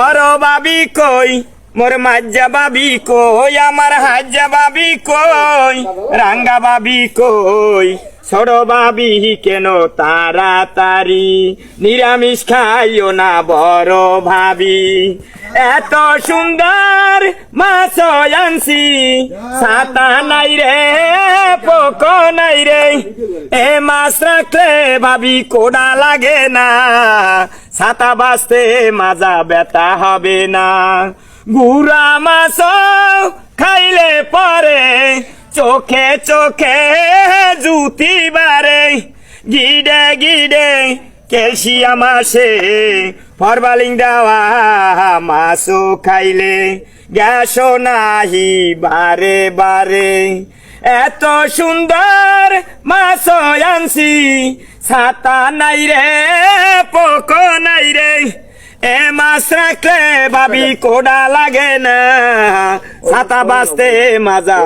বড় বাবি কই মোর মাজ্জা বাবি কই আমার হাজ্জা বাবি কই রাঙ্গা বাবি কই ছোট বাবি কেন তাড়াতাড়ি নিরামিষ খাইও না বড় ভাবি এত সুন্দর মাছ আনছি ছাতা নাই রে পোক নাই রে এ মাছ রাখলে ভাবি কোডা লাগে না ছাতা বাঁচতে মাজা ব্যথা হবে না গুড়া মাছ খাইলে পরে চোখে চোখে জুতি বারে গিডে গিডে ক্যালসিয়াম আসে ফরমালিন দেওয়া মাছও খাইলে গ্যাসও নাহি বারে বারে এত সুন্দর মাছ আনছি ছাতা নাই রে পোক নাই রে এ মাছ রাখলে ভাবি কোডা লাগে না ছাতা বাঁচতে মাজা